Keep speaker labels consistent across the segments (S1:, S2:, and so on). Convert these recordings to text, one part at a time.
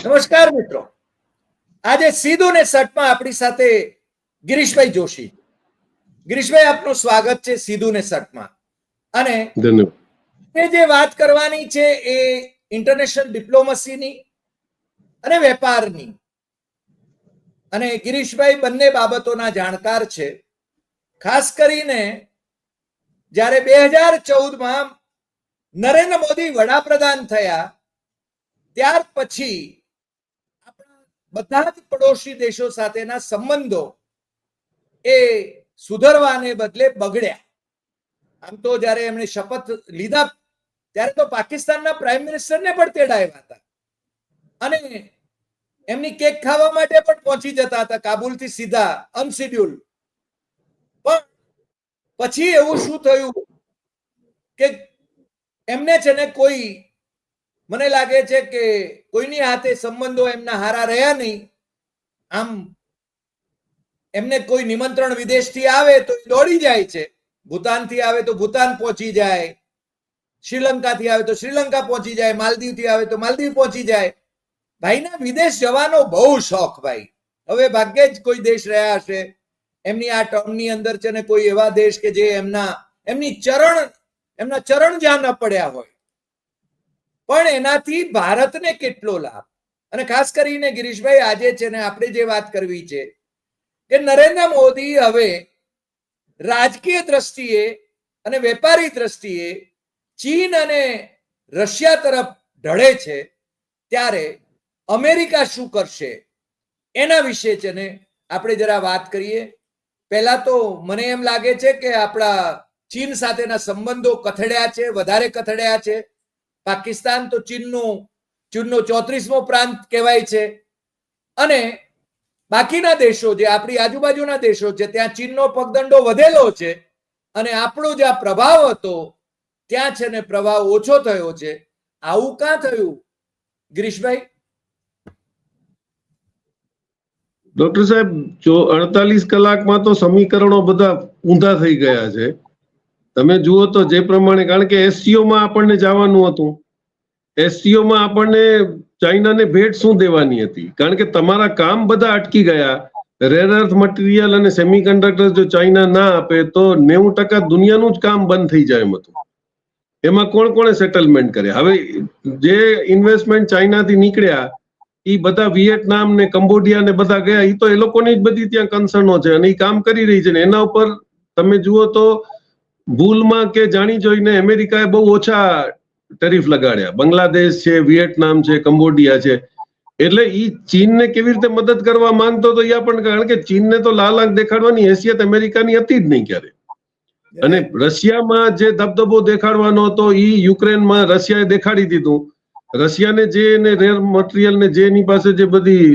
S1: નમસ્કાર મિત્રો, આજે સીધું ને સટમાં આપણી સાથે ગિરીશભાઈ જોશી. ગિરીશભાઈ, આપનું સ્વાગત છે સીધું ને સટમાં. અને જે વાત કરવાની છે એ ઇન્ટરનેશનલ ડિપ્લોમસીની અને વેપારની. અને ગિરીશભાઈ બંને બાબતોના જાણકાર છે. ખાસ કરીને જ્યારે 2014માં નરેન્દ્ર મોદી વડાપ્રધાન થયા ત્યાર પછી બધા જ પડોશી દેશો સાથેના સંબંધો એ સુધરવાને બદલે બગડ્યા. આમ તો જ્યારે એમણે શપથ લીધા ત્યારે તો પાકિસ્તાનના પ્રાઇમ મિનિસ્ટરને પણ તેડાવ્યા હતા અને એમની કેક ખાવા માટે પણ પહોંચી જતા હતા કાબુલથી સીધા અનશેડ્યુલ. પણ પછી એવું શું થયું કે એમને છે ને કોઈ, મને લાગે છે કે કોઈની હાથે સંબંધો એમના હારા રહ્યા નહીં. આમ એમને કોઈ નિમંત્રણ વિદેશથી આવે તો દોડી જાય છે, ભૂતાનથી આવે તો ભૂતાન પહોંચી જાય, શ્રીલંકાથી આવે તો શ્રીલંકા પહોંચી જાય, માલદીવથી આવે તો માલદીવ પહોંચી જાય. ભાઈના વિદેશ જવાનો બહુ શોખ ભાઈ. હવે ભાગ્યે જ કોઈ દેશ રહ્યા હશે એમની આ ટર્મની અંદર છે ને કોઈ એવા દેશ કે જે એમના ચરણ જ્યાં ન પડ્યા હોય. પણ એનાથી ભારતને કેટલો લાભ. અને ખાસ કરીને ગિરીશભાઈ, આજે છે ને આપણે જે વાત કરવી છે કે નરેન્દ્ર મોદી હવે રાજકીય દ્રષ્ટિએ અને વેપારી દ્રષ્ટિએ ચીન અને રશિયા તરફ ઢળે છે, ત્યારે અમેરિકા શું કરશે એના વિશે છે ને આપણે જરા વાત કરીએ. પહેલા તો મને એમ લાગે છે કે આપણા ચીન સાથેના સંબંધો કથળ્યા છે, વધારે કથળ્યા છે. પાકિસ્તાન તો ચીનનો 34મો પ્રાંત કહેવાય છે અને બાકીના દેશો જે આપણી આજુબાજુના દેશો છે ત્યાં ચીનનો પગદંડો વધેલો છે અને આપણો જે આ પ્રભાવ હતો ત્યાં છે ને પ્રભાવ ઓછો થયો છે. આવું કાં થયું ગિરીશભાઈ?
S2: ડોક્ટર સાહેબ, 48 કલાકમાં તો સમીકરણો બધા ઊંધા થઈ ગયા છે. તમે જુઓ તો જે પ્રમાણે, કારણ કે એસસીઓમાં આપણને જવાનું હતું, એસસીઓમાં આપણને ચાઇનાને ભેટ શું દેવાની હતી? કારણ કે તમારા કામ બધા અટકી ગયા. રેર અર્થ મટીરિયલ અને સેમિકન્ડક્ટર જો ચાઇના ના આપે તો 90% દુનિયાનું જ કામ બંધ થઈ જાય એમ હતું. એમાં કોણે સેટલમેન્ટ કરે? હવે જે ઇન્વેસ્ટમેન્ટ ચાઇનાથી નીકળ્યા એ બધા વિયેટનામ ને કંબોડિયા ને બધા ગયા, એ તો એ લોકોની જ બધી ત્યાં કન્સર્નો છે અને એ કામ કરી રહી છે ને એના ઉપર તમે જુઓ તો ભૂલમાં કે જાણી જોઈને અમેરિકાએ બહુ ઓછા ટેરિફ લગાડ્યા. બાંગ્લાદેશ છે, વિયેટનામ છે, કંબોડિયા છે. એટલે ઈ ચીનને કેવી રીતે મદદ કરવા માંગતો તો યા પણ, કારણ કે ચીનને તો લાલ આંખ દેખાડવાની હેસિયત અમેરિકાની હતી જ નહીં ક્યારે. અને રશિયામાં જે દબદબો દેખાડવાનો હતો ઈ યુક્રેનમાં રશિયાએ દેખાડી દીધું. રશિયાને જે રેર મટીરિયલ ને જે એની પાસે જે બધી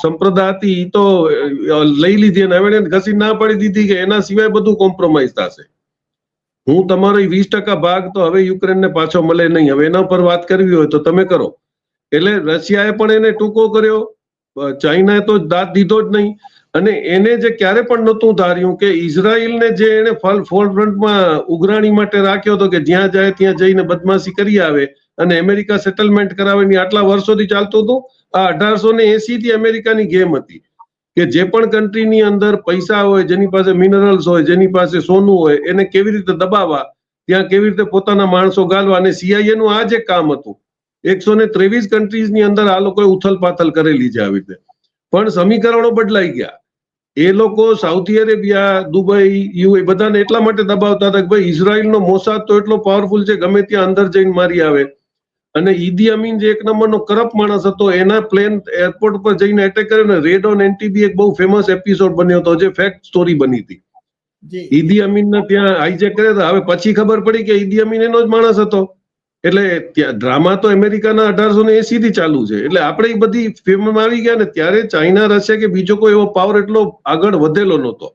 S2: સંપ્રદા હતી એ તો લઈ લીધી અને હવે ઘસી ના પાડી દીધી કે એના સિવાય બધું કોમ્પ્રોમાઇઝ થશે. હું તમારો 20% ભાગ તો હવે યુક્રેનને પાછો મળે નહીં. હવે એના પર વાત કરવી હોય તો તમે કરો. એટલે રશિયાએ પણ એને ટૂંકો કર્યો, ચાઇનાએ તો દાંત દીધો જ નહીં. અને એને જે ક્યારે પણ નહોતું ધાર્યું કે ઇઝરાયલને જે એને ફોરફ્રન્ટમાં ઉઘરાણી માટે રાખ્યો હતો કે જ્યાં જાય ત્યાં જઈને બદમાશી કરી આવે અને અમેરિકા સેટલમેન્ટ કરાવે, આટલા વર્ષોથી ચાલતું હતું. આ 1880 થી અમેરિકાની ગેમ હતી કે જે પણ કન્ટ્રીની અંદર પૈસા હોય, જેની પાસે મિનરલ્સ હોય, જેની પાસે સોનું હોય, એને કેવી રીતે દબાવવા, ત્યાં કેવી રીતે પોતાના માણસો ગાલવા. અને સીઆઈએ નું આ જ કામ હતું. 123 કન્ટ્રીઝની અંદર આ લોકોએ ઉથલ પાથલ કરેલી છે આવી રીતે. પણ સમીકરણો બદલાઈ ગયા. એ લોકો સાઉદી અરેબિયા, દુબઈ, યુએ બધાને એટલા માટે દબાવતા હતા કે ભાઈ ઇઝરાયલનો મોસાદ તો એટલો પાવરફુલ છે, ગમે ત્યાં અંદર જઈને મારી આવે. અને ઈદી અમીન જે એક નંબરનો કરપ્ટ માણસ હતો, એના પ્લેન એરપોર્ટ પર જઈને એટેક કર્યો ને રેડ ઓન એનટીબી એક બહુ ફેમસ એપિસોડ બન્યો હતો, જે ફેક્ટ સ્ટોરી બની હતી. ઈદી અમીનને ત્યાં હાઈજેક કર્યા હતા. હવે પછી ખબર પડી કે ઈદી અમીન એનો જ માણસ હતો. એટલે ત્યાં ડ્રામા તો અમેરિકાના 1880 થી ચાલુ છે. એટલે આપણે એ બધી ફિલ્મમાં આવી ગયા ને ત્યારે ચાઇના, રશિયા કે બીજો કોઈ એવો પાવર એટલો આગળ વધેલો નહોતો.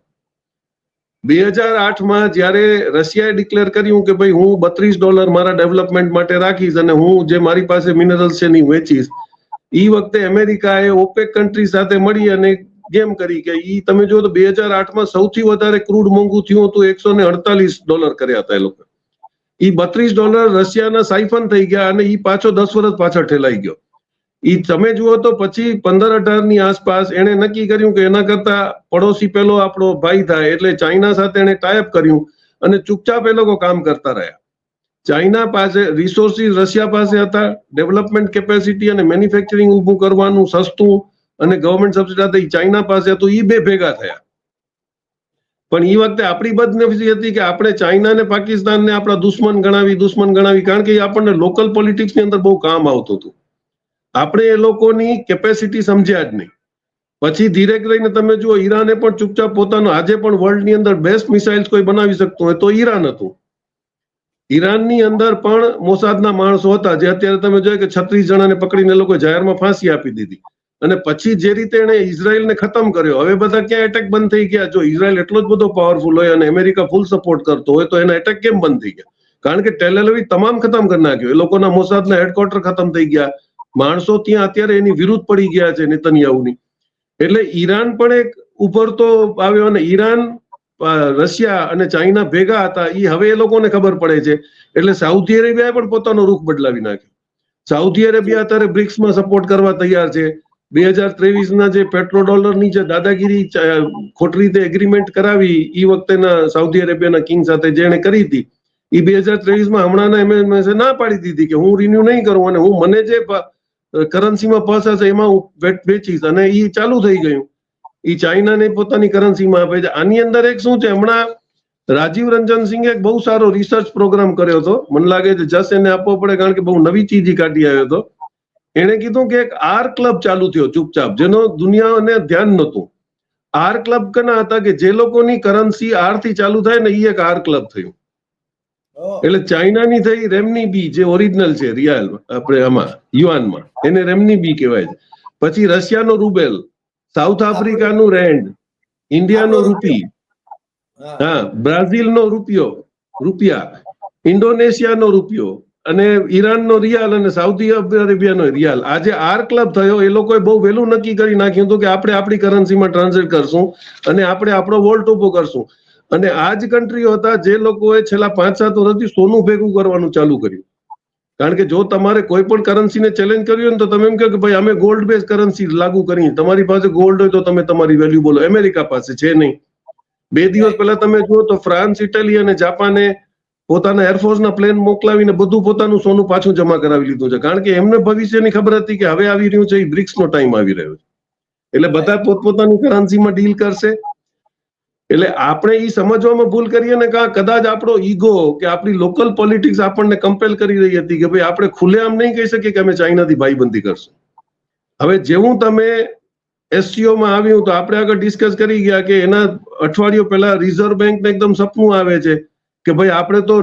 S2: 2008માં જયારે રશિયાએ ડિક્લેર કર્યું કે ભાઈ હું $32 મારા ડેવલપમેન્ટ માટે રાખીશ અને હું જે મારી પાસે મિનરલ્સ છે એ વેચીશ, એ વખતે અમેરિકાએ ઓપેક કન્ટ્રી સાથે મળી અને ગેમ કરી કે ઈ તમે જો તો 2008માં સૌથી વધારે ક્રૂડ મોંઘું થયું હતું, $148 કર્યા હતા એ લોકો. ઈ $32 રશિયાના સાયફન થઈ ગયા અને ઈ પાછો 10 વર્ષ પાછળ ઠેલાઈ ગયો. ઈ તમે જુઓ તો પછી 15-18 ની આસપાસ એને નક્કી કર્યું કે એના કરતા પડોશી પેલો આપણો ભાઈ થાય, એટલે ચાઇના સાથે એને ટાઈપ કર્યું અને ચૂપચાપ એ લોકો કામ કરતા રહ્યા. ચાઇના પાસે રિસોર્સિસ રશિયા પાસે હતા, ડેવલપમેન્ટ કેપેસિટી અને મેન્યુફેક્ચરિંગ ઊભું કરવાનું સસ્તું અને ગવર્મેન્ટ સબસિડી ચાઇના પાસે હતું. ઈ બે ભેગા થયા. પણ એ વખતે આપણી બદનસીબી હતી કે આપણે ચાઇના ને પાકિસ્તાનને આપણા દુશ્મન ગણાવી, કારણ કે એ આપણને લોકલ પોલિટિક્સ ની અંદર બહુ કામ આવતું હતું. આપણે એ લોકોની કેપેસિટી સમજ્યા જ નહીં. પછી ધીરે કરીને તમે જુઓ, ઈરાને પણ ચૂપચાપ પોતાનું, આજે પણ વર્લ્ડની અંદર બેસ્ટ મિસાઇલ્સ કોઈ બનાવી શકતું હોય તો ઈરાન હતું. ઈરાનની અંદર પણ મોસાદના માણસો હતા, જે અત્યારે તમે જોયું કે 36 જણાને પકડીને લોકો જાહેરમાં ફાંસી આપી દીધી. અને પછી જે રીતે એને ઇઝરાયલને ખતમ કર્યો, હવે બધા ક્યાં એટેક બંધ થઈ ગયા? જો ઇઝરાયલ એટલો જ બધો પાવરફુલ હોય અને અમેરિકા ફૂલ સપોર્ટ કરતો હોય તો એના એટેક કેમ બંધ થઈ ગયા? કારણ કે ટેલ અવીવ તમામ ખતમ કરી નાખ્યો. એ લોકોના મોસાદના હેડક્વાર્ટર ખતમ થઈ ગયા. માણસો ત્યાં અત્યારે એની વિરુદ્ધ પડી ગયા છે નેતન્યાહુની. એટલે ઈરાન પણ એક ઉભરતો આવ્યો અને ઈરાન, રશિયા અને ચાઇના ભેગા હતા. એ હવે એ લોકોને ખબર પડે છે. એટલે સાઉદી અરેબિયાએ પણ પોતાનો રૂખ બદલાવી નાખ્યો. સાઉદી અરેબિયા અત્યારે બ્રિક્સમાં સપોર્ટ કરવા તૈયાર છે. 2023ના જે પેટ્રો ડોલરની જે દાદાગીરી ખોટી રીતે એગ્રીમેન્ટ કરાવી એ વખતેના સાઉદી અરેબિયાના કિંગ સાથે જેને કરી હતી, એ 2023માં હમણાંના એમએમએસે ના પાડી દીધી કે હું રિન્યુ નહીં કરું અને હું મને જે કરન્સીમાં પહોંચાશે એમાં હું વેચીશ, અને એ ચાલુ થઈ ગયું. એ ચાઇનાને પોતાની કરન્સીમાં આપે છે. આની અંદર એક શું છે, હમણાં રાજીવ રંજન સિંઘે એક બહુ સારો રિસર્ચ પ્રોગ્રામ કર્યો હતો. મને લાગે છે જસ એને આપવો પડે, કારણ કે બહુ નવી ચીજ કાઢી આવ્યો હતો. એને કીધું કે એક આર ક્લબ ચાલુ થયો ચૂપચાપ, જેનો દુનિયાને ધ્યાન નહોતું. આર ક્લબ કના હતા કે જે લોકોની કરન્સી આર થી ચાલુ થાય ને, એ એક આર ક્લબ થયું. એટલે ચાઇનાની થઈ રેમની બી, જે ઓરિજિનલ છે રિયાલ આપણે આમાં યુઆનમાં, એને રેમની બી કહેવાય છે. પછી રશિયાનો રૂબેલ, સાઉથ આફ્રિકાનું રેન્ડ, ઇન્ડિયાનો રૂપી, હા, બ્રાઝિલનો રૂપિયા, ઇન્ડોનેશિયાનો રૂપિયો, અને ઈરાનનો રિયાલ અને સાઉદી અરેબિયાનો રિયાલ. આજે આર ક્લબ થયો. એ લોકોએ બહુ વહેલું નક્કી કરી નાખ્યું હતું કે આપણે આપણી કરન્સીમાં ટ્રાન્સલેટ કરશું અને આપણે આપણો વોલ્ટ ઉભો કરશું. અને આ જ કન્ટ્રીઓ હતા જે લોકોએ છેલ્લા 5-7 વર્ષથી સોનું ભેગું કરવાનું ચાલુ કર્યું. કારણ કે જો તમારે કોઈ પણ કરન્સીને ચેલેન્જ કર્યું ને તો તમે એમ કહો કે ભાઈ અમે ગોલ્ડ બેઝ કરન્સી લાગુ કરી, તમારી પાસે ગોલ્ડ હોય તો તમે તમારી વેલ્યુ બોલો. અમેરિકા પાસે છે નહીં. 2 દિવસ પહેલા તમે જુઓ તો ફ્રાન્સ, ઇટાલી અને જાપાને પોતાના એરફોર્સના પ્લેન મોકલાવીને બધું પોતાનું સોનું પાછું જમા કરાવી લીધું છે. કારણ કે એમને ભવિષ્યની ખબર હતી કે હવે આવી રહ્યું છે એ બ્રિક્સનો ટાઈમ આવી રહ્યો છે. એટલે બધા પોતપોતાની કરન્સીમાં ડીલ કરશે. એટલે આપણે એ સમજવામાં ભૂલ કરીએ ને, કદાચ આપણો ઈગો કે આપણી લોકલ પોલિટિક્સ આપણને કમ્પેલ કરી રહી હતી કે ભાઈ આપણે ખુલ્લેઆમ નહીં કહી શકીએ કે અમે ચાઇનાથી ભાઈબંધી કરશું. હવે જેવું તમે એસસીઓમાં આવ્યું તો આપણે આગળ ડિસ્કસ કરી ગયા કે એના અઠવાડિયું પહેલા રિઝર્વ બેંકને એકદમ સપનું આવે છે કે ભાઈ આપણે તો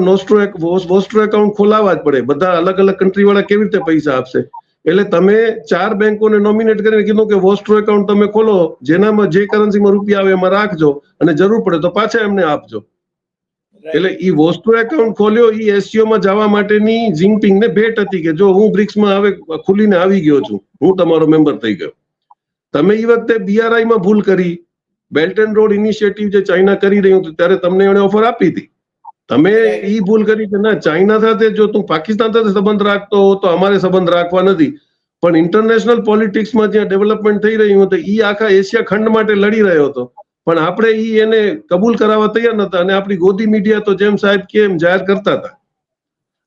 S2: વોસ્ટ્રો એકાઉન્ટ ખોલાવવા જ પડે. બધા અલગ અલગ કન્ટ્રી વાળા કેવી રીતે પૈસા આપશે? એટલે તમે 4 બેંકોને નોમિનેટ કરીને કીધું કે વોસ્ટ્રો એકાઉન્ટ તમે ખોલો, જેનામાં જે કરન્સીમાં રૂપિયા આવે એમાં રાખજો અને જરૂર પડે તો પાછા એમને આપજો. એટલે ઈ વોસ્ટ્રો એકાઉન્ટ ખોલ્યો. ઈ એસસીઓમાં જવા માટેની જિનપિંગને ભેટ હતી કે જો હું બ્રિક્સમાં હવે ખુલીને આવી ગયો છું, હું તમારો મેમ્બર થઈ ગયો. તમે એ વખતે બીઆરઆઈમાં ભૂલ કરી. બેલ્ટ એન્ડ રોડ ઇનિશિયેટિવ જે ચાઇના કરી રહ્યું હતું ત્યારે તમને એને ઓફર આપી હતી. તમે ઈ ભૂલ કરી કે ના, ચાઇના સાથે જો તું પાકિસ્તાન સાથે સંબંધ રાખતો હો તો અમારે સંબંધ રાખવા નથી. પણ ઇન્ટરનેશનલ પોલિટિક્સમાં જ્યાં ડેવલપમેન્ટ થઈ રહ્યું હતું, ઈ આખા એશિયા ખંડ માટે લડી રહ્યો હતો. પણ આપણે ઈ એને કબૂલ કરાવવા તૈયાર નતા અને આપણી ગોદી મીડિયા તો જેમ સાહેબ કેમ જાહેર કરતા હતા.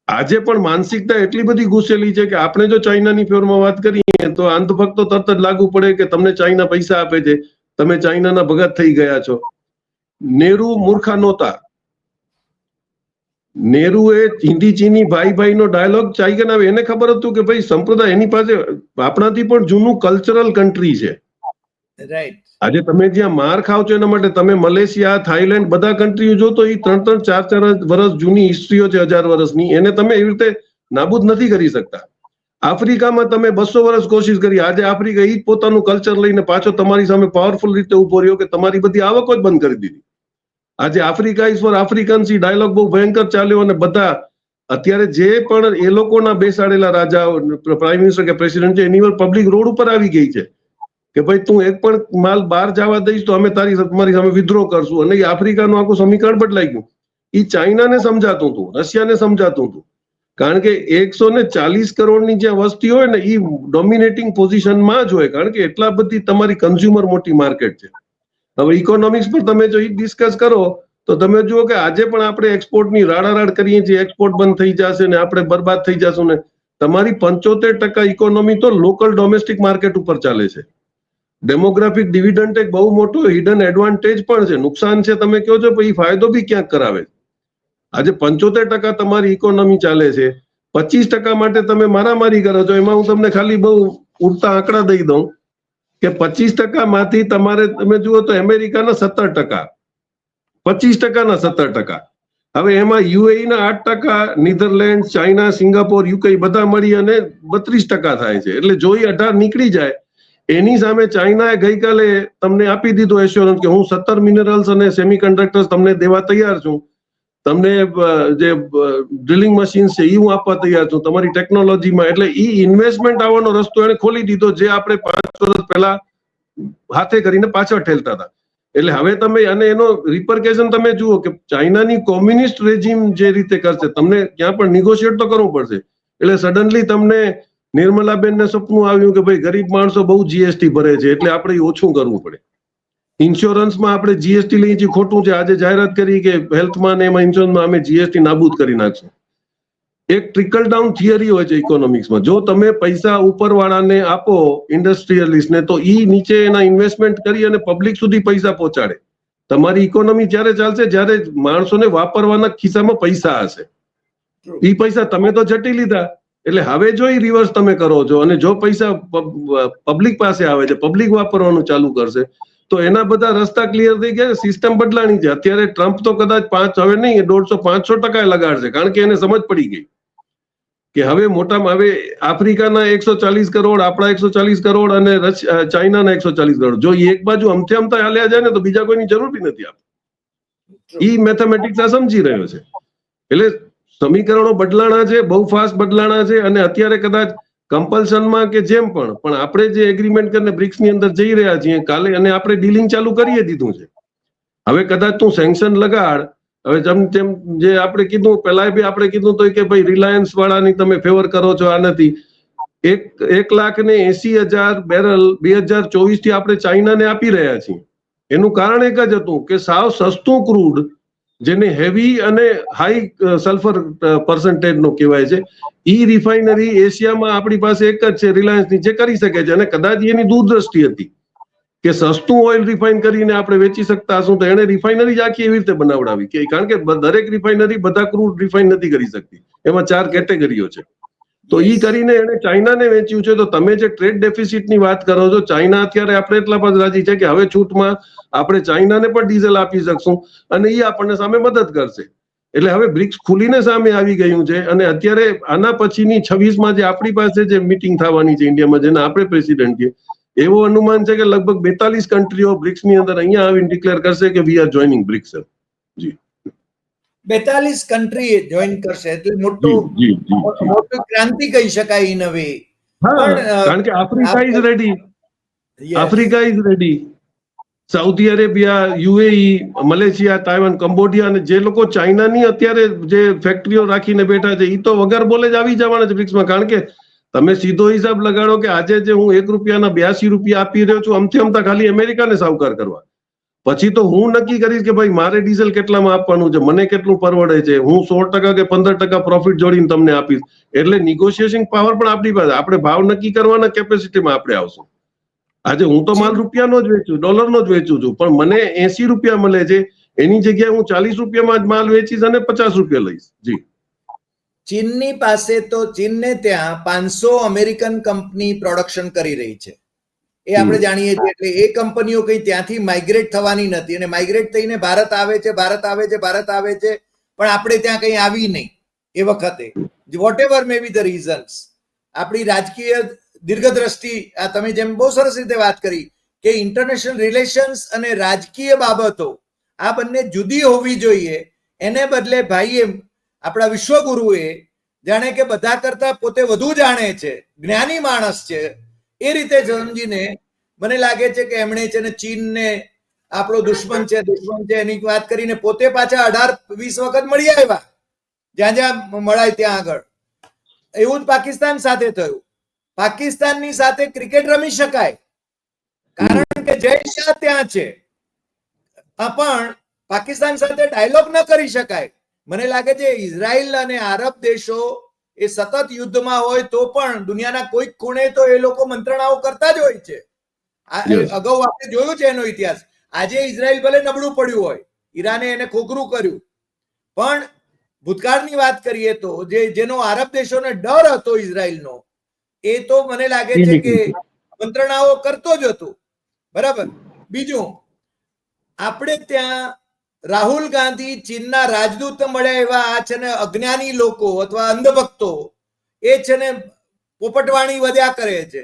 S2: આજે પણ માનસિકતા એટલી બધી ઘૂસેલી છે કે આપણે જો ચાઇનાની ફેવરમાં વાત કરીએ તો અંધભક્તો તરત જ લાગુ પડે કે તમને ચાઇના પૈસા આપે છે, તમે ચાઇનાના ભગત થઈ ગયા છો. નેહરુ મૂર્ખા નહોતા. નેહરુએ હિન્દી ચીની ભાઈ ડાયલોગ ચાઇગન આવે, એને ખબર હતું કે ભાઈ સંપ્રદાય એની પાસે આપણાથી પણ જૂનું કલ્ચરલ કન્ટ્રી છે.
S1: રાઈટ.
S2: આજે તમે જ્યાં માર ખાવ છો એના માટે તમે મલેશિયા, થાઈલેન્ડ બધા કન્ટ્રીઓ જો તો એ 3-3, 4-4 વર્ષ જૂની હિસ્ટ્રીઓ છે, 1000 વર્ષની. એને તમે એવી રીતે નાબૂદ નથી કરી શકતા. આફ્રિકામાં તમે 200 વર્ષ કોશિશ કરી. આજે આફ્રિકા ઈ જ પોતાનું કલ્ચર લઈને પાછો તમારી સામે પાવરફુલ રીતે ઉભો રહ્યો કે તમારી બધી આવકો જ બંધ કરી દીધી. આજે આફ્રિકા ઇઝ ફોર આફ્રિકન્સ ઈ ડાયલોગ બહુ ભયંકર ચાલ્યો અને બધા અત્યારે જે પણ એ લોકોના બેસાડેલા રાજા, પ્રાઇમ મિનિસ્ટર કે પ્રેસિડેન્ટ છે, એની પર પબ્લિક રોડ ઉપર આવી ગઈ છે કે ભાઈ તું એક પણ માલ બહાર જવા દઈશ તો અમે તમારી સામે વિદ્રોહ કરશું. અને એ આફ્રિકાનું આખું સમીકરણ બદલાઈ ગયું. એ ચાઇનાને સમજાતું હતું, રશિયાને સમજાતું હતું. કારણ કે 140 કરોડની જે વસ્તી હોય ને એ ડોમિનેટિંગ પોઝિશનમાં જ હોય, કારણ કે એટલા બધી તમારી કન્ઝ્યુમર મોટી માર્કેટ છે. હવે ઇકોનોમિક્સ પર તમે જો ડિસ્કસ કરો તો તમે જુઓ કે આજે પણ આપણે એક્સપોર્ટની રાડારાડ કરીએ છીએ, એક્સપોર્ટ બંધ થઈ જશે ને આપણે બરબાદ થઈ જશું ને. તમારી 75% ઇકોનોમી તો લોકલ ડોમેસ્ટિક માર્કેટ ઉપર ચાલે છે. ડેમોગ્રાફિક ડિવિડન્ડ એક બહુ મોટો હિડન એડવાન્ટેજ પણ છે. નુકસાન છે તમે કહો છો, પણ એ ફાયદો બી ક્યાંક કરાવે. આજે 75% તમારી ઇકોનોમી ચાલે છે, 25% માટે તમે મારામારી કરો છો. એમાં હું તમને ખાલી બહુ ઉડતા આંકડા દઈ દઉં કે 25% માંથી તમારે તમે જુઓ તો અમેરિકાના 17%, 25%ના 17%. હવે એમાં યુએઈ ના 8%, નીધરલેન્ડ, ચાઇના, સિંગાપોર, યુકે બધા મળી અને 32% થાય છે. એટલે જો એ 18 નીકળી જાય, એની સામે ચાઇનાએ ગઈકાલે તમને આપી દીધો એશ્યોરન્સ કે હું 17 મિનરલ્સ અને સેમિકન્ડક્ટર્સ તમને દેવા તૈયાર છું, તમને જે ડ્રિલિંગ મશીન્સ છે એ હું આપવા તૈયાર છું તમારી ટેકનોલોજીમાં. એટલે એ ઇન્વેસ્ટમેન્ટ આવવાનો રસ્તો એને ખોલી દીધો, જે આપણે 5 વર્ષ પહેલા હાથે કરીને પાછળ ઠેલતા હતા. એટલે હવે તમે અને એનો રિપરકેશન તમે જુઓ કે ચાઇનાની કોમ્યુનિસ્ટ રેજીમ જે રીતે કરશે, તમને ક્યાં પણ નિગોશિએટ તો કરવું પડશે. એટલે સડનલી તમને નિર્મલાબેનને સપનું આવ્યું કે ભાઈ ગરીબ માણસો બહુ જીએસટી ભરે છે એટલે આપણે ઓછું કરવું પડે. ઇન્સ્યોરન્સમાં આપણે જીએસટી લઈએ છીએ, ખોટું છે. આજે જાહેરાત કરી કે હેલ્થમાં ને એમાં ઇન્સ્યોરન્સમાં અમે જીએસટી નાબૂદ કરી નાખશું. એક ટ્રિકલ ડાઉન થિયરી હોય છે ઇકોનોમિક્સમાં. જો તમે પૈસા ઉપરવાળાને આપો ઇન્ડસ્ટ્રીયલિસ્ટને, તો ઈ નીચે એના ઇન્વેસ્ટમેન્ટ કરી અને પબ્લિક સુધી પૈસા પહોંચાડે. તમારી ઇકોનોમી ત્યારે ચાલશે જ્યારે માણસોને વાપરવાના ખિસ્સામાં પૈસા હશે. ઈ પૈસા તમે તો જટી લીધા, એટલે હવે જો ઈ રિવર્સ તમે કરો છો અને જો પૈસા પબ્લિક પાસે આવે છે, પબ્લિક વાપરવાનું ચાલુ કરશે, તો એના બધા રસ્તા ક્લિયર થઈ ગયા. સિસ્ટમ બદલાણી છે. અત્યારે ટ્રમ્પ તો કદાચ 5 હવે નહીં 150-500% લગાડશે, કારણ કે એને સમજ પડી ગઈ કે હવે મોટામાં હવે આફ્રિકાના 140 કરોડ, આપણા 140 કરોડ અને ચાઇનાના 140 કરોડ, જો એક બાજુ અમથે અમથા હાલ્યા જાય ને તો બીજા કોઈની જરૂર બી નથી. ઈ મેથેમેટિક્સ આ સમજી રહ્યો છે. એટલે સમીકરણો બદલાણા છે, બહુ ફાસ્ટ બદલાણા છે. અને અત્યારે કદાચ કમ્પલ્શનમાં કે જેમ પણ આપણે જે એગ્રીમેન્ટ કરીને બ્રિક્સની અંદર જઈ રહ્યા છીએ કાલે, અને આપણે ડીલિંગ ચાલુ કરી દીધું છે. હવે કદાચ તું સેન્કશન લગાડ, હવે જેમ જે આપણે કીધું પેલા બી આપણે કીધું તો કે ભાઈ રિલાયન્સ વાળાની તમે ફેવર કરો છો, આ નથી. 1,80,000 બેરલ 2024 થી આપણે ચાઇનાને આપી રહ્યા છીએ. એનું કારણ એક જ હતું કે સાવ સસ્તું ક્રૂડ, જેને હેવી અને હાઈ સલ્ફર પર્સન્ટેજ નો કહેવાય છે, ઈ રિફાઇનરી એશિયામાં આપણી પાસે એક જ છે, રિલાયન્સની, જે કરી શકે છે. અને કદાચ એની દૂરદ્રષ્ટિ હતી કે સસ્તું ઓઇલ રિફાઇન કરીને આપણે વેચી શકતા હશું, તો એને રિફાઇનરી આખી એવી રીતે બનાવડાવી કે, કારણ કે દરેક રિફાઇનરી બધા ક્રૂડ રિફાઇન નથી કરી શકતી. એમાં 4 કેટેગરીઓ છે. તો ઈ કરીને એને ચાઇનાને વેચ્યું છે. તો તમે જે ટ્રેડ ડેફિસિટની વાત કરો છો, ચાઇના અત્યારે આપણે એટલા પર રાજી છે કે હવે છૂટમાં આપણે ચાઇનાને પણ ડીઝલ આપી શકશું અને ઈ આપણને સામે મદદ કરશે. એટલે હવે બ્રિક્સ ખુલીને સામે આવી ગયું છે. અને અત્યારે આના પછીની 26માં જે આપણી પાસે જે મીટિંગ થવાની છે ઇન્ડિયામાં, જેને આપણે પ્રેસિડેન્ટ છીએ, એવો અનુમાન છે કે લગભગ 42 કન્ટ્રીઓ બ્રિક્સની અંદર અહીંયા આવીને ડિક્લેર કરશે કે વી આર જોઈનિંગ બ્રિક્સ. જી,
S1: 42 કન્ટ્રી જોઈન કરશે, એટલે મોટું ક્રાંતિ કહી શકાય ઇન અ વે.
S2: કારણ કે Africa is ready, Africa is ready, Saudi Arabia, UAE, Malaysia, Taiwan, Cambodia, અને જે લોકો ચાઇનાની અત્યારે જે ફેક્ટરીઓ રાખીને બેઠા છે, એ તો વગર બોલે જ આવી જવાના છે બ્રિક્સમાં. કારણ કે તમે સીધો હિસાબ લગાડો કે આજે જે હું 1 રૂપિયાના 82 રૂપિયા આપી રહ્યો છું, અમથી અમથા ખાલી અમેરિકાને સાવકાર કરવા, પછી તો હું નક્કી કરીશ કે ભાઈ મારે ડીઝલ કેટલામાં આપવાનું છે, મને કેટલું પરવડે છે, હું 16% કે 15% પ્રોફિટ જોડીને તમને આપીશ. એટલે નિગોશિએશન પાવર પણ આપણી પાસે, આપણે ભાવ નક્કી કરવાના કેપેસિટીમાં આપણે આવશું. આજે હું તો માલ રૂપિયાનો જ વેચું, ડોલરનો જ વેચું છું, પણ મને 80 રૂપિયા મળે છે, એની જગ્યાએ હું 40 રૂપિયામાં જ માલ વેચીશ અને 50 રૂપિયા લઈશ. જી,
S1: ચીનની પાસે તો ચીનને ત્યાં 500 અમેરિકન કંપની પ્રોડક્શન કરી રહી છે, એ આપણે જાણીએ છીએ. એટલે એ કંપનીઓ કઈ ત્યાંથી માઇગ્રેટ થવાની નથી, અને માઇગ્રેટ થઈને ભારત આવે છે, ભારત આવે છે, ભારત આવે છે, પણ આપણે ત્યાં કઈ આવી નહીં એ વખતે. Whatever may be the reasons, આપણી રાજકીય દીર્ઘદ્રષ્ટિ, આ તમે જેમ બહુ સરસ રીતે વાત કરી કે ઇન્ટરનેશનલ રિલેશન્સ અને રાજકીય બાબતો આ બંને જુદી હોવી જોઈએ. એને બદલે ભાઈએ, આપણા વિશ્વગુરુએ, જાણે કે બધા કરતા પોતે વધુ જાણે છે, જ્ઞાની માણસ છે, એ રીતે સમજીને મને લાગે છે કે એમણે છે ને ચીનને આપણો દુશ્મન છે એની વાત કરીને પોતે પાછા 18-20 વખત મળી આવ્યા, જ્યાં જ્યાં મળાય ત્યાં આગળ. એવું જ પાકિસ્તાન સાથે થયું. પાકિસ્તાનની સાથે ક્રિકેટ રમી શકાય કારણ કે જય શાહ ત્યાં છે, પણ પાકિસ્તાન સાથે ડાયલોગ ન કરી શકાય. મને લાગે છે ઇઝરાયલ અને આરબ દેશો એ સતત યુદ્ધમાં હોય તો પણ દુનિયાના કોઈક ખૂણે તો એ લોકો મંત્રણાઓ કરતા જ હોય છે. અગાઉ આપણે જોયું છે એનો ઇતિહાસ. આજે ઇઝરાયલ ભલે નબળું પડ્યું હોય, ઈરાને એને ખોખરું કર્યું, પણ ભૂતકાળની વાત કરીએ તો જેનો આરબ દેશોને ડર હતો ઇઝરાયલનો, એ તો મને લાગે છે કે મંત્રણાઓ કરતો જ હતો. બરાબર. બીજું, આપણે ત્યાં રાહુલ ગાંધી ચીનના રાજદૂત મળ્યા એવા આ છે ને અજ્ઞાની લોકો અથવા અંધભક્તો એ છે ને પોપટવાણી વધ્યા કરે છે.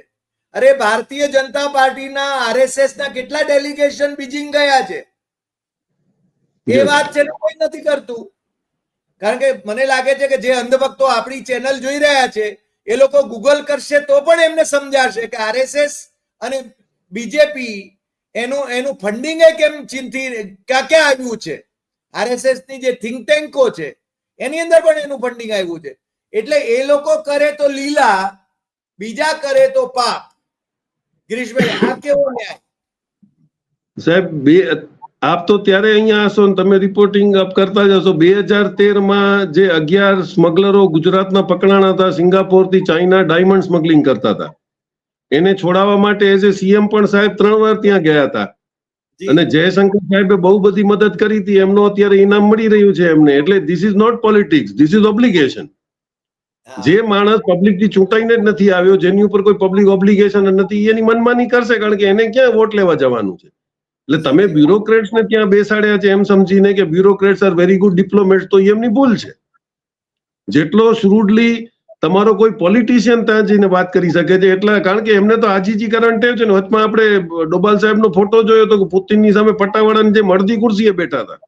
S1: અરે ભારતીય જનતા પાર્ટીના આરએસએસ ના કેટલા ડેલિગેશન બીજિંગ ગયા છે, એ વાત છે ને કોઈ નથી કરતું. કારણ કે મને લાગે છે કે જે અંધભક્તો આપણી ચેનલ જોઈ રહ્યા છે એ લોકો ગૂગલ કરશે તો પણ એમને સમજાશે કે આરએસએસ અને બીજેપી એનું ફંડિંગ કેમ ચીનથી ક્યાં ક્યાં આવ્યું છે. આરએસએસ ની જે થિંક ટેન્કો છે એની અંદર પણ એનું ફંડિંગ આવ્યું છે. એટલે એ લોકો કરે તો લીલા, બીજા કરે તો પાપ. ગિરીશભાઈ, આ કેવો ન્યાય?
S2: સાહેબ, આપ તો ત્યારે અહીંયા હશો ને તમે રિપોર્ટિંગ કરતા જ હશો. 2013માં જે 11 સ્મગલરો ગુજરાતના પકડાણા હતા, સિંગાપોર થી ચાઇના ડાયમંડ સ્મગલિંગ કરતા હતા, એને છોડાવવા માટે એઝ એ સીએમ પણ સાહેબ 3 વાર ત્યાં ગયા હતા. અને જયશંકર સાહેબે બહુ બધી મદદ કરી હતી. એમનો અત્યારે ઇનામ મળી રહ્યું છે એમને. એટલે this is not politics, this is obligation. જે માણસ પબ્લિક થી ચૂંટાઈને જ નથી આવ્યો, જેની ઉપર કોઈ પબ્લિક ઓબ્લિગેશન નથી, એની મનમાની કરશે, કારણ કે એને ક્યાં વોટ લેવા જવાનું છે. એટલે તમે બ્યુરોક્રેટ્સ ને ત્યાં બેસાડ્યા છે એમ સમજીને કે બ્યુરોક્રેટ્સ આર વેરી ગુડ ડિપ્લોમેટ્સ, તો એમની ભૂલ છે. જેટલો શ્રુડલી તમારો કોઈ પોલિટિશિયન ત્યાં જઈને વાત કરી શકે છે એટલા, કારણ કે એમને તો આજીજીકરણ ટેવ છે ને. વચમાં આપણે ડોભાલ સાહેબનો ફોટો જોયો તો પુતિનની સામે પટ્ટાવાળાની જે મળદી ખુરશીએ બેઠા હતા,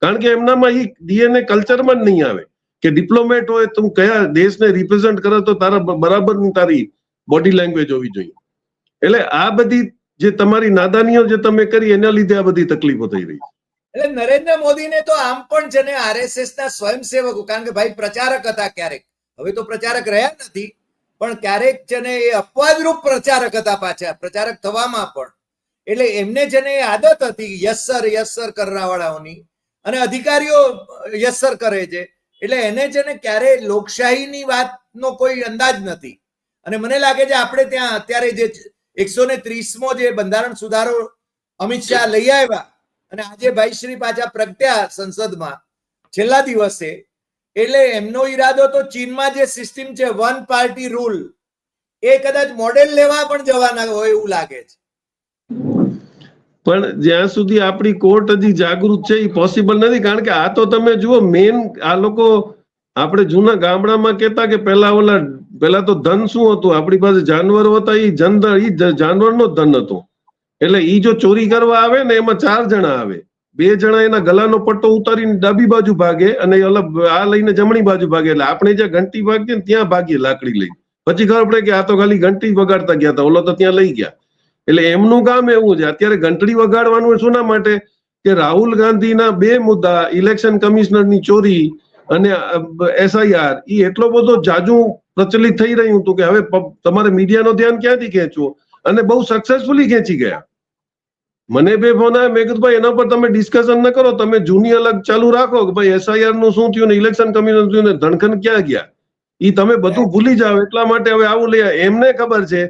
S2: કારણ કે એમનામાં એ ડીએનએ કલ્ચરમાં જ નહીં આવે કે ડિપ્લોમેટ હોય તું કયા દેશને રિપ્રેઝન્ટ કરે તો તારા બરાબરની તારી બોડી લેંગ્વેજ હોવી જોઈએ. એટલે આ બધી જે તમારી નાદાનીઓ જે તમે કરી એના લીધે આ બધી તકલીફો થઈ રહી છે.
S1: એટલે નરેન્દ્ર મોદીને તો આમ પણ છે ને આરએસએસ ના સ્વયંસેવકો, કારણ કે ભાઈ પ્રચારક હતા ક્યારેક, હવે તો પ્રચારક રહ્યા નથી, પણ ક્યારેક છે ને એ અપવાદરૂપ પ્રચારક હતા પાછા પ્રચારક થવામાં પણ. એટલે એમને છે ને એ આદત હતી યસ સર કરવા વાળાઓની, અને અધિકારીઓ યસ સર કરે છે. એટલે એને છે ને ક્યારે લોકશાહીની વાતનો કોઈ અંદાજ નથી. અને મને લાગે છે આપણે ત્યાં અત્યારે જે 130મો જે બંધારણ સુધારો અમિત શાહ લઈ આવ્યા અને આજે ભાઈશ્રી પાછા પ્રગટ્યા સંસદમાં છેલ્લા દિવસે, એટલે એમનો ઈરાદો તો ચીનમાં જે સિસ્ટમ છે વન પાર્ટી રૂલ, એ કદાચ મોડેલ લેવા પણ જવાના હોય એવું લાગે છે.
S2: પણ જ્યાં સુધી આપણી કોર્ટ હજી જાગૃત છે એ પોસિબલ નથી. કારણ કે આ તો તમે જુઓ, મેન આ લોકો આપણે જૂના ગામડામાં કહેતા કે પેલા તો ધન શું હતું, આપણી પાસે જાનવરો હતા, એ જાનવરનો જ ધન હતો. એટલે ઈ જો ચોરી કરવા આવે ને એમાં 4 જણા આવે, 2 જણા એના ગલાનો પટ્ટો ઉતારીને ડાબી બાજુ ભાગે અને આ લઈને જમણી બાજુ ભાગે. એટલે આપણે જ્યાં ઘંટી વાગતી ને ત્યાં ભાગીએ લાકડી લઈ. પછી ખબર પડે કે આ તો ખાલી ઘંટી વગાડતા ગયા હતા, ઓલો તો ત્યાં લઈ ગયા. એટલે એમનું કામ એવું છે. અત્યારે ઘંટડી વગાડવાનું શુંના માટે કે રાહુલ ગાંધીના 2 મુદ્દા, ઇલેક્શન કમિશનરની ચોરી અને એસઆઈઆર, એ એટલો બધો જાજુ પ્રચલિત થઈ રહ્યું હતું કે હવે તમારે મીડિયાનો ધ્યાન ક્યાંથી ખેંચવું, અને બહુ સક્સેસફુલી ખેંચી ગયા. મને 2 ફોન આવ્યા, મેં કીધું ભાઈ એના પર તમે ડિસ્કશન ન કરો, તમે જૂની અલગ ચાલુ રાખો કે ભાઈ એસઆઈઆર નું શું થયું ને ઇલેક્શન કમિશન થયું ને ધનખન ક્યાં ગયા, એ તમે બધું ભૂલી જાઓ. એટલા માટે હવે આવું લઈ. એમને ખબર છે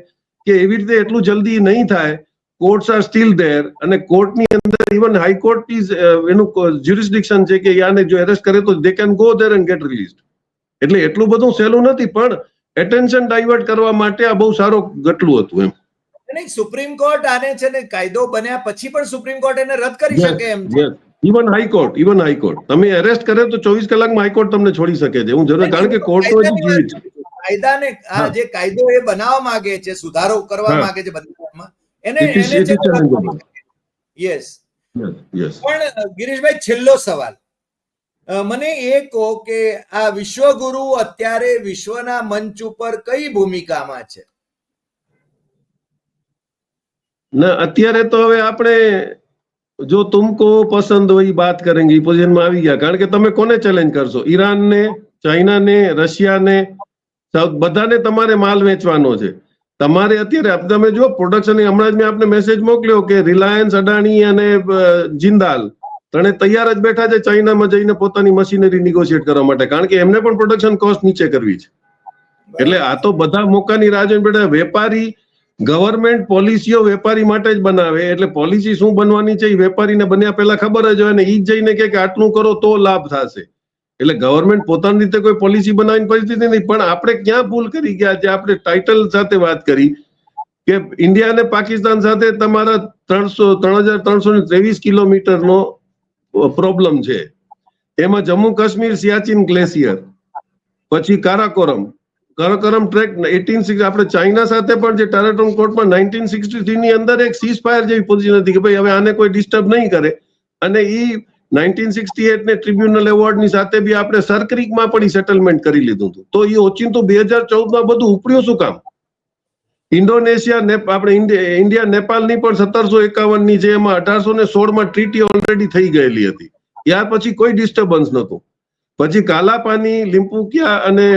S2: કે એવી રીતે એટલું જલ્દી નહીં થાય. કોર્ટ્સ આર સ્ટીલ ધેર, અને કોર્ટની અંદર ઇવન હાઈકોર્ટ એનું જ્યુરિસ્ડિક્શન છે કે યાને જો એરેસ્ટ કરે તો they can go there and gate released. એટલે એટલું બધું સહેલું નથી, પણ એટેન્શન ડાયવર્ટ કરવા માટે આ બહુ સારો ગટલું હતું એમ.
S1: નહીં, સુપ્રીમ કોર્ટ આને છે ને કાયદો બન્યા પછી પણ સુપ્રીમ કોર્ટ એને રદ કરી શકે એમ છે.
S2: ઇવન હાઈકોર્ટ તમે એરેસ્ટ કરે તો 24 કલાકમાં હાઈકોર્ટ તમને છોડી શકે છે. હું જરૂર, કારણ કે કોર્ટ તો હજી જીવિત છે.
S1: કાયદાને આ જે કાયદો એ બનાવવા માંગે છે, સુધારો કરવા માંગે છે બંધારણમાં, એને યસ. પણ ગિરીશભાઈ, છેલ્લો સવાલ મને એ કહો કે આ વિશ્વગુરુ અત્યારે વિશ્વના મંચ ઉપર કઈ ભૂમિકામાં છે?
S2: ના, અત્યારે તો હવે આપણે જો તુમકો પસંદ હોય બાત કરેંગે પોઝિશનમાં આવી ગયા. કારણ કે તમે કોને ચેલેન્જ કરશો? ઈરાનને, ચાઇનાને, રશિયાને, બધાને તમારે માલ વેચવાનો છે. તમારે અત્યારે તમે જો પ્રોડક્શન, હમણાં જ મેં આપને મેસેજ મોકલ્યો કે રિલાયન્સ, અદાણી અને જિંદાલ ત્રણે તૈયાર જ બેઠા છે ચાઇનામાં જઈને પોતાની મશીનરી નિગોશિએટ કરવા માટે, કારણ કે એમને પણ પ્રોડક્શન કોસ્ટ નીચે કરવી છે. એટલે આ તો બધા મોકાની રાહ જોઈને બેઠા. વેપારી, ગવર્મેન્ટ પોલિસીઓ વેપારી માટે જ બનાવે, એટલે પોલિસી શું બનવાની છે એ વેપારીને બન્યા પહેલા ખબર જ હોય ને, ઈ જ જઈને કે આટલું કરો તો લાભ થશે. એટલે ગવર્મેન્ટ પોતાની રીતે કોઈ પોલિસી બનાવીને પરિસ્થિતિ નહીં. પણ આપણે ક્યાં ભૂલ કરી ગયા, જે આપણે ટાઇટલ સાથે વાત કરી કે ઇન્ડિયા અને પાકિસ્તાન સાથે તમારા 3,323 કિલોમીટરનો પ્રોબ્લેમ છે. એમાં જમ્મુ કાશ્મીર સિયાચીન ગ્લેશિયર, પછી કારાકોરમ ટ્રેક 1860, આપણે ચાઇના સાથે પણ જે ટેરેટોન કોર્ટમાં 1963 ની અંદર એક સીઝ ફાયર જેવી પોઝિશન હતી કે ભાઈ હવે આને કોઈ ડિસ્ટર્બ નહીં કરે, અને ઈ 1968 ને ટ્રિબ્યુનલ એવોર્ડની સાથે બી આપણે સરક્રીકમાં પણ સેટલમેન્ટ કરી લીધું હતું. તો એ ઓચિંતું 2014માં બધું ઉપડ્યું શું કામ? ઇન્ડોનેશિયા, આપણે ઇન્ડિયા નેપાળની પણ 1751 ની જે એમાં 1816માં ટ્રીટી ઓલરેડી થઈ ગયેલી હતી. ત્યાર પછી કોઈ ડિસ્ટર્બન્સ નહોતું. પછી કાલાપાની, લિમ્પુકિયા અને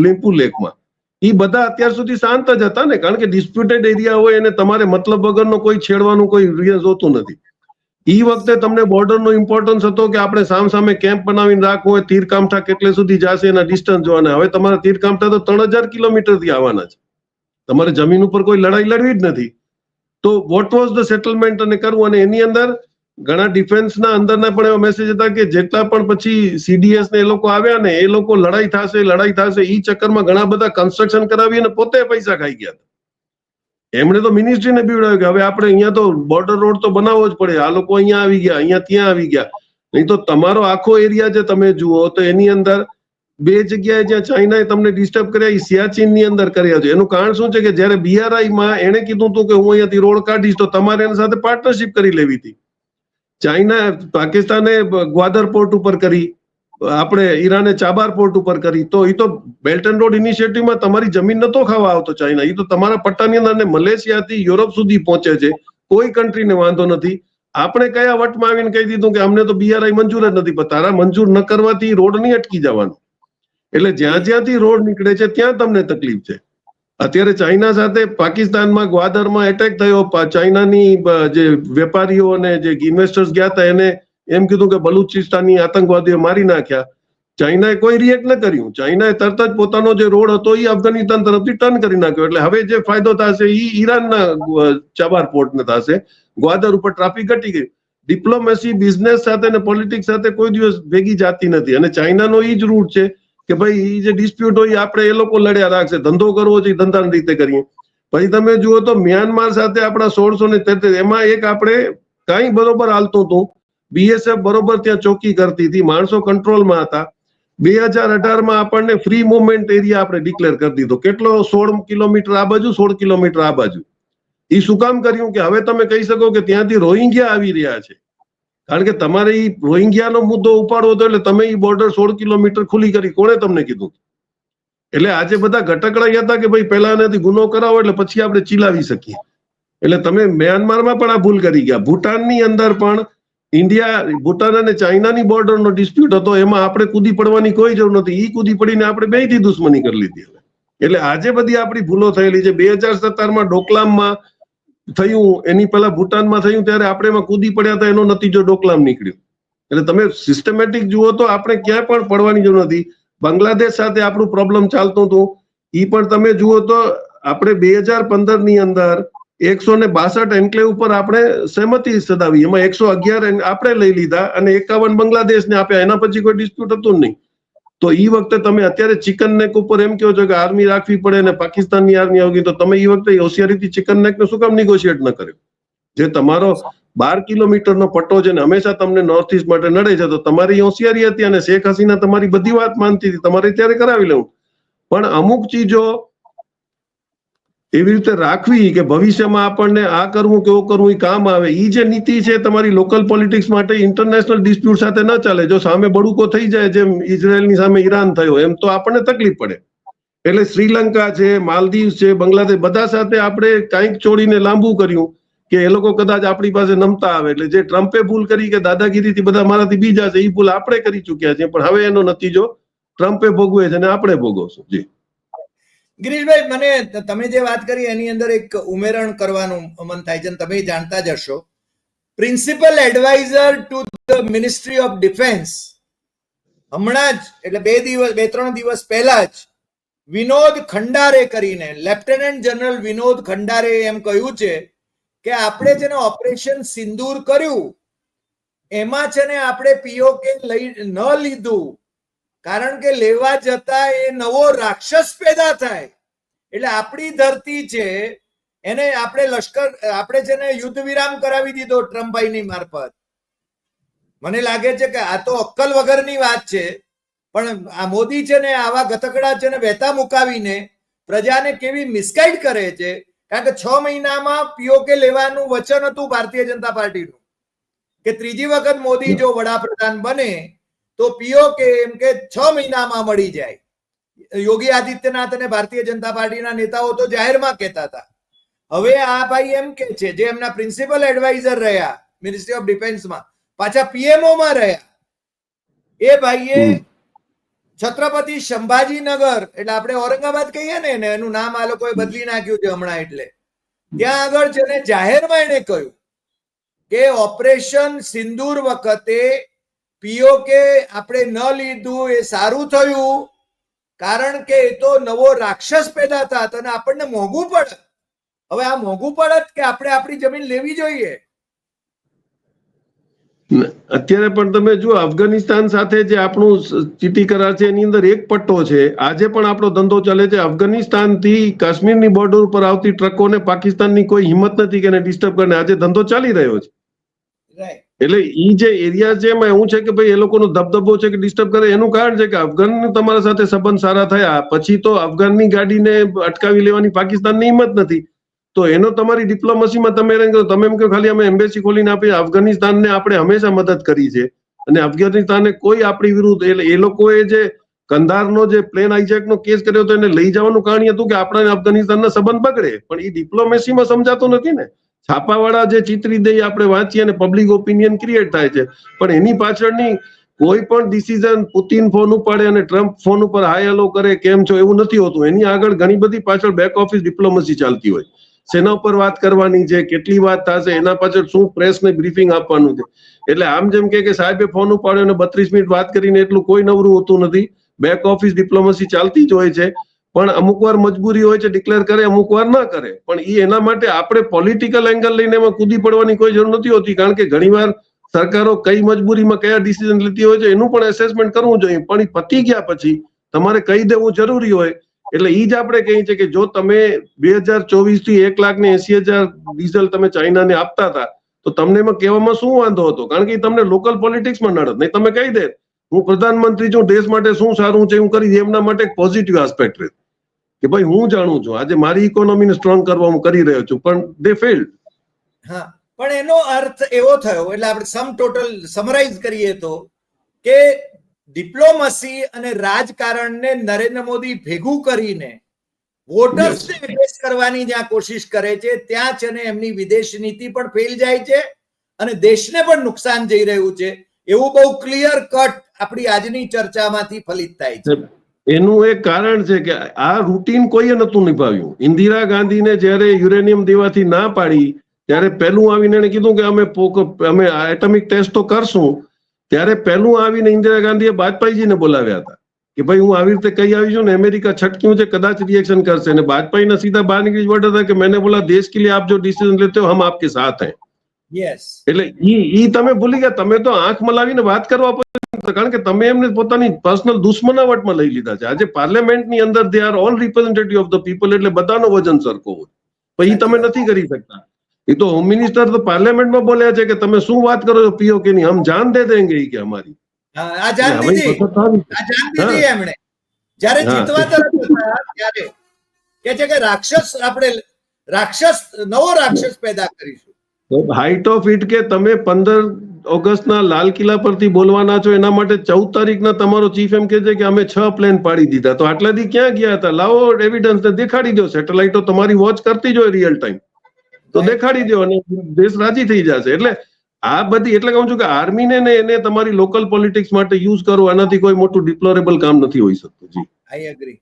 S2: લિમ્પુ લેકમાં એ બધા અત્યાર સુધી શાંત જ હતા ને, કારણ કે ડિસ્પ્યુટેડ એરિયા હોય અને તમારે મતલબ વગરનો કોઈ છેડવાનું કોઈ રીઝન હોતું નથી. ઈ વખતે તમને બોર્ડરનો ઇમ્પોર્ટન્સ હતો કે આપણે સામે કેમ્પ બનાવીને રાખવું હોય, તીરકામઠા કેટલે સુધી જશે એના ડિસ્ટન્સ જોવાના. હવે તમારા તીરકામઠા તો 3,000 કિલોમીટરથી આવવાના છે. તમારે જમીન ઉપર કોઈ લડાઈ લડવી જ નથી. તો વોટ વોઝ ધ સેટલમેન્ટ અને કરવું, અને એની અંદર ઘણા ડિફેન્સના અંદરના પણ એવા મેસેજ હતા કે જેટલા પણ પછી સીડીએસ ને એ લોકો આવ્યા ને, એ લોકો લડાઈ થશે ઈ ચક્કરમાં ઘણા બધા કન્સ્ટ્રક્શન કરાવી અને પોતે પૈસા ખાઈ ગયા હતા. એમણે તો મિનિસ્ટ્રીને બીવડાવ્યું કે હવે આપણે અહીંયા તો બોર્ડર રોડ તો બનાવવો જ પડે, આ લોકો અહીંયા આવી ગયા, અહીંયા ત્યાં આવી ગયા. નહીં તો તમારો આખો એરિયા જે તમે જુઓ તો એની અંદર 2 જગ્યાએ જ્યાં ચાઇનાએ તમને ડિસ્ટર્બ કર્યા એ સિયાચીનની અંદર કર્યા છે. એનું કારણ શું છે કે જ્યારે BRI-માં એણે કીધું હતું કે હું અહીંયાથી રોડ કાઢીશ, તો તમારે એની સાથે પાર્ટનરશિપ કરી લેવી હતી. પાકિસ્તાને ગ્વાદર પોર્ટ ઉપર કરી, આપણે ઈરાને ચાબાર પોર્ટ ઉપર કરી. તો એ તો બેલ્ટ એન્ડ રોડ ઇનિશિયેટિવમાં તમારી જમીન નતો ખાવા આવતો ચાઇના, એ તો તમારા પટ્ટાની અંદર, અને મલેશિયાથી યુરોપ સુધી પહોંચે છે. કોઈ કન્ટ્રીને વાંધો નથી. આપણે કયા વટમાં આવીને કહી દીધું કે અમને તો BRI મંજૂર જ નથી, પણ તારા મંજૂર ન કરવાથી રોડ નહીં અટકી જવાનો. એટલે જ્યાંથી રોડ નીકળે છે ત્યાં તમને તકલીફ છે. અત્યારે ચાઇના સાથે પાકિસ્તાનમાં ગ્વાદરમાં એટેક થયો, ચાઇનાની જે વેપારીઓ અને જે ઇન્વેસ્ટર્સ ગયા હતા એને એમ કીધું કે બલુચિસ્તાની આતંકવાદીઓ મારી નાખ્યા. ચાઇનાએ કોઈ રિએક્ટ ન કર્યું. ચાઇનાએ તરત જ પોતાનો જે રોડ હતો એ અફઘાનિસ્તાન તરફથી ટર્ન કરી નાખ્યો. એટલે હવે જે ફાયદો થશે એ ઈરાનના ચાબાર પોર્ટને થશે. ગ્વાદર ઉપર ટ્રાફિક ઘટી ગઈ. ડિપ્લોમેસી બિઝનેસ સાથે અને પોલિટિક્સ સાથે કોઈ દિવસ ભેગી જાતી નથી, અને ચાઇનાનો એ જ રૂટ છે કે ભાઈ એ જે ડિસ્પ્યુટ હોય આપણે એ લોકો લડ્યા રાખશે. ધંધો કરવો છે ધંધાની રીતે કરીએ. પછી તમે જુઓ તો મ્યાનમાર સાથે આપણા 1673, એમાં એક આપણે કઈ બરોબર હાલતું હતું. BSF બરોબર ત્યાં ચોકી કરતી હતી, માણસો કંટ્રોલમાં હતા. 2018માં આપણને ફ્રી મુવમેન્ટ એરિયા આપણે ડિક્લેર કરી દીધો. કેટલો? 16 કિલોમીટર આ બાજુ, 16 કિલોમીટર આ બાજુ. એ શું કામ કર્યું કે હવે તમે કહી શકો કે ત્યાંથી રોહિંગ્યા આવી રહ્યા છે. કારણ કે તમારે એ રોહિંગ્યાનો મુદ્દો ઉપાડવો હતો એટલે તમે એ બોર્ડર 16 કિલોમીટર ખુલ્લી કરી. કોણે તમને કીધું? એટલે આજે બધા ગટકડા હતા કે ભાઈ પહેલા એનાથી ગુનો કરાવો એટલે પછી આપણે ચીલાવી શકીએ. એટલે તમે મ્યાનમારમાં પણ આ ભૂલ કરી ગયા. ભૂટાનની અંદર પણ ભૂટાન અને ચાઇનાની બોર્ડરનો ડિસ્પ્યુટ હતો, એમાં આપણે કૂદી પડવાની કોઈ જરૂર નથી. ઈ કૂદી પડીને આપણે બેયથી દુશ્મની કરી લીધી. એટલે આજે બધી આપણી ભૂલો થયેલી છે. 2017માં ડોકલામમાં થયું, એની પહેલા ભૂટાનમાં થયું, ત્યારે આપણે એમાં કૂદી પડ્યા હતા, એનો નતીજો ડોકલામ નીકળ્યો. એટલે તમે સિસ્ટમેટિક જુઓ તો આપણે ક્યાંય પણ પડવાની જરૂર નથી. બાંગ્લાદેશ સાથે આપણું પ્રોબ્લેમ ચાલતું હતું, ઈ પણ તમે જુઓ તો આપણે 2015ની અંદર 162 એન્કલેવ ઉપર આપણે સહેમતિ સદાવી. એમાં 111 આપણે લઈ લીધા અને 51 બાંગ્લાદેશને આપ્યા. એના પછી કોઈ ડિસ્પ્યુટ હતું નહીં. તો ઈ વખતે તમે અત્યારે ચિકન નેક ઉપર એમ કહો છો કે આર્મી રાખવી પડે ને પાકિસ્તાનની આર્મી આવી ગઈ, તો તમે ઈ વખતે હોશિયારીથી ચિકન નેકને શું કામ નિગોશિએટ ન કર્યો? જે તમારો 12 કિલોમીટરનો પટ્ટો છે ને હંમેશા તમને નોર્થ ઇસ્ટ માટે નડે છે, તો તમારી હોશિયારી હતી અને શેખ હસીના તમારી બધી વાત માનતી હતી, તમારે ત્યારે કરાવી લેવું. પણ અમુક ચીજો એવી રીતે રાખવી કે ભવિષ્યમાં આપણને આ કરવું કેવું કરવું એ કામ આવે. ઈ જે નીતિ છે તમારી લોકલ પોલિટિક્સ માટે ઇન્ટરનેશનલ ડિસ્પ્યુટ સાથે ન ચાલે. જો સામે બડુકો થઈ જાય, જેમ ઇઝરાયલની સામે ઈરાન થયો, એમ તો આપણને તકલીફ પડે. એટલે શ્રીલંકા છે, માલદીવ છે, બાંગ્લાદેશ, બધા સાથે આપણે કંઈક ચોડીને લાંબુ કર્યું કે એ લોકો કદાચ આપણી પાસે નમતા આવે. એટલે જે ટ્રમ્પે ભૂલ કરી કે દાદાગીરીથી બધા મારાથી બીજા છે, એ ભૂલ આપણે કરી ચુક્યા છે, પણ હવે એનો નતીજો ટ્રમ્પે ભોગવે છે અને આપણે ભોગવશું. જી
S1: ગિરીશભાઈ, મને તમે જે વાત કરી એની અંદર એક ઉમેરણ કરવાનું મન થાય છે, તમે જાણતા જ હશો, principal adviser to the ministry of defence હમણાં જ એટલે 2-3 દિવસ પહેલા જ વિનોદ ખંડારે કરીને, લેફ્ટનન્ટ જનરલ વિનોદ ખંડારે એમ કહ્યું છે કે આપણે જેને ઓપરેશન સિંદૂર કર્યું એમાં છે ને આપણે પીઓકે ન લીધું કારણ કે લેવા જતા એ નવો રાક્ષસ પેદા થાય, એટલે આપણી ધરતી છે એને આપણે છે ને યુદ્ધ વિરામ કરાવી દીધો ટ્રમ્પભાઈની મારફત. મને લાગે છે કે આ તો અક્કલ વગરની વાત છે, પણ આ મોદી છે ને આવા ગતકડા છે ને વહેતા મુકાવીને પ્રજાને કેવી મિસગાઈડ કરે છે. કારણ કે 6 મહિનામાં પીઓકે લેવાનું વચન હતું ભારતીય જનતા પાર્ટીનું કે ત્રીજી વખત મોદી જો વડાપ્રધાન બને તો પીઓકે એમ કે 6 મહિનામાં મળી જાય. યોગી આદિત્યનાથ અને ભારતીય જનતા પાર્ટીના નેતાઓ તો જાહેરમાં કહેતા હતા. હવે આ ભાઈ એમ કે છે જે એમના પ્રિન્સિપલ એડવાઇઝર રહ્યા મિનિસ્ટ્રી ઓફ ડિફેન્સમાં, પાછા પીએમઓ માં રહ્યા, એ ભાઈએ છત્રપતિ સંભાજીનગર એટલે આપણે ઔરંગાબાદ કહીએ ને એનું નામ આ લોકોએ બદલી નાખ્યું છે હમણાં, એટલે ત્યાં આગળ છે ને જાહેરમાં એને કહ્યું કે ઓપરેશન સિંદૂર વખતે પીઓકે આપણે ન લીધું એ સારું થયું કારણ કે એ તો નવો રાક્ષસ પેદા થત અને આપણને મોંઘું પડે. હવે આ મોંઘું પડત કે આપણે આપણી જમીન લેવી જોઈએ?
S2: અત્યારે પણ તમે જુઓ અફઘાનિસ્તાન સાથે જે આપણું ચીટી કરાર છે એની અંદર એક પટ્ટો છે. આજે પણ આપણો ધંધો ચાલે છે અફઘાનિસ્તાન થી કાશ્મીરની બોર્ડર ઉપર આવતી ટ્રકોને પાકિસ્તાનની કોઈ હિંમત નથી કે એને ડિસ્ટર્બ કરીને આજે ધંધો ચાલી રહ્યો છે. એટલે ઈ જે એરિયા છે એમાં એવું છે કે ભાઈ એ લોકોનો દબદબો છે કે ડિસ્ટર્બ કરે, એનું કારણ છે કે અફઘાન તમારા સાથે સંબંધ સારા થયા પછી તો અફઘાનની ગાડીને અટકાવી લેવાની પાકિસ્તાનની હિંમત નથી. તો એનો તમારી ડિપ્લોમસીમાં તમે એમ કે ખાલી અમે એમ્બેસી ખોલીને આપીએ. અફઘાનિસ્તાનને આપણે હંમેશા મદદ કરી છે અને અફઘાનિસ્તાને કોઈ આપણી વિરુદ્ધ એ લોકોએ જે કંધારનો જે પ્લેન હાઇજેકનો કેસ કર્યો હતો એને લઈ જવાનું કારણ હતું કે આપણા અફઘાનિસ્તાનના સંબંધ બગડે, પણ એ ડિપ્લોમેસીમાં સમજાતું નથી ને. છાપાવાળા જે ચિત્રી દઈ આપણે વાંચીએ અને પબ્લિક ઓપિનિયન ક્રિએટ થાય છે, પણ એની પાછળની કોઈ પણ ડિસિઝન પુતિન ફોન ઉપાડે અને ટ્રમ્પ ફોન ઉપર હાય હેલો કરે કેમ છો એવું નથી હોતું. એની આગળ ઘણી બધી પાછળ બેક ઓફિસ ડિપ્લોમસી ચાલતી હોય. શેના ઉપર વાત કરવાની છે, કેટલી વાત થશે, એના પાછળ શું પ્રેસને બ્રીફિંગ આપવાનું છે. એટલે આમ જેમ કે સાહેબે ફોન ઉપાડ્યો અને 32 મિનિટ વાત કરીને એટલું કોઈ નવરું હોતું નથી. બેક ઓફિસ ડિપ્લોમસી ચાલતી જ હોય છે, પણ અમુક વાર મજબૂરી હોય છે ડિક્લેર કરે, અમુક વાર ના કરે. પણ એના માટે આપણે પોલિટિકલ એંગલ લઈને એમાં કૂદી પડવાની કોઈ જરૂર નથી હોતી, કારણ કે ઘણીવાર સરકારો કઈ મજબૂરીમાં કયા ડિસિઝન લેતી હોય છે એનું પણ એસેસમેન્ટ કરવું જોઈએ. પણ એ પતી ગયા પછી તમારે કહી દેવું જરૂરી હોય. એટલે ઈ જ આપણે કહીએ છીએ કે જો તમે 2024 થી 1,80,000 ડીઝલ તમે ચાઇનાને આપતા હતા તો તમને એમાં કહેવામાં શું વાંધો હતો? કારણ કે તમને લોકલ પોલિટિક્સમાં નડત નહીં. તમે કહી દે હું પ્રધાનમંત્રી છું, દેશ માટે શું સારું છે હું કરી, એમના માટે એક પોઝિટિવ આસ્પેક્ટ રહે કે ભાઈ હું જાણું છું આજે મારી ઇકોનોમીને સ્ટ્રોંગ કરવા હું કરી રહ્યો છું, પણ દે ફેલ્ડ.
S1: હા, પણ એનો અર્થ એવો થયો, એટલે આપણે સમ ટોટલ સમરાઇઝ કરીએ તો કે ડિપ્લોમસી અને રાજકારણને નરેન્દ્ર મોદી ભેગું કરીને વોટર્સને એડ્રેસ કરવાની જ્યાં કોશિશ કરે છે ત્યાં છે ને એમની વિદેશ નીતિ પણ ફેલ જાય છે અને દેશને પણ નુકસાન જઈ રહ્યું છે, એવું બહુ ક્લિયર કટ આપણી આજની ચર્ચામાંથી ફલિત થાય છે.
S2: એનું એક કારણ છે કે આ રૂટીન કોઈએ નતું નિભાવ્યું. ઇન્દિરા ગાંધીને જયારે યુરેનિયમ દેવાથી ના પાડી ત્યારે પહેલું આવીને એને કીધું કે અમે એટમિક ટેસ્ટ તો કરશું, ત્યારે પહેલું આવીને ઇન્દિરા ગાંધીએ વાજપેયીજીને બોલાવ્યા હતા કે ભાઈ હું આવી રીતે કહી આવી છું ને અમેરિકા છટક્યું છે, કદાચ રિએક્શન કરશે. અને વાજપેયીને સીધા બહાર નીકળી વર્ડ હતા કે મેને બોલા દેશ કે લીએ આપ જો ડિસિઝન લેતે હો હમ આપકે સાથ હૈ. એટલે ઈ તમે ભૂલી ગયા. તમે તો આંખ મલાવીને વાત કરવા, કારણ કે તમે એમને પોતાની પર્સનલ દુશ્મનાવટમાં લઈ લીધા છે. આજે પાર્લામેન્ટની અંદર they are all representative of the people, એટલે બધાનો વજન સરખો હોય. પણ એ તમે નથી કરી શકતા. એ તો હોમ મિનિસ્ટર તો પાર્લામેન્ટમાં બોલ્યા છે કે તમે શું વાત કરો છો પીઓકે ની, હમ જાન દે દેંગે કે અમારી.
S1: આ જાન દીધી એમણે જ્યારે જીતવા તરફ હતા ત્યારે કે છે કે રાક્ષસ નવો રાક્ષસ પેદા કરીશું.
S2: હાઈટ ઓફ ઇટ કે તમે 15 ઓગસ્ટના લાલ કિલ્લા પરથી બોલવાના છો, એના માટે 14 તારીખના તમારો ચીફ એમ કે છે કે અમે 6 પ્લેન પાડી દીધા. તો આટલા દી ક્યાં ગયા હતા? લાવો એવિડન્સ દેખાડી દો. સેટેલાઇટો તમારી વોચ કરતી જ હોય રિયલ ટાઈમ, તો દેખાડી દો અને દેશ રાજી થઈ જશે. એટલે આ બધી એટલે કહું છું કે આર્મીને ને એને તમારી લોકલ પોલિટિક્સ માટે યુઝ કરો, આનાથી કોઈ મોટું ડિપ્લોરેબલ કામ નથી હોઈ શકતું. જી,
S1: આઈ એગ્રી.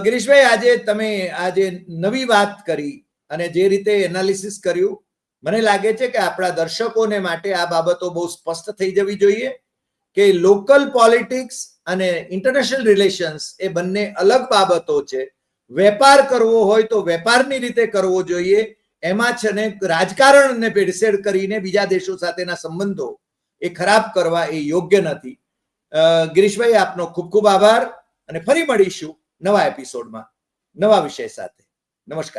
S1: ગિરીશભાઈ, આજે તમે આજે નવી વાત કરી અને જે રીતે એનાલિસિસ કર્યું, મને લાગે છે કે આપણા દર્શકોને માટે આ બાબતો બહુ સ્પષ્ટ થઈ જવી જોઈએ કે લોકલ પોલિટિક્સ અને ઇન્ટરનેશનલ રિલેશન્સ એ બંને અલગ બાબતો છે. વેપાર કરવો હોય તો વેપારની રીતે કરવો જોઈએ, એમાં છે ને રાજકારણને ભેળસેળ કરીને બીજા દેશો સાથેના સંબંધો એ ખરાબ કરવા એ યોગ્ય નથી. ગિરીશભાઈ, આપનો ખૂબ ખૂબ આભાર અને ફરી મળીશું નવા એપિસોડમાં નવા વિષય સાથે. નમસ્કાર.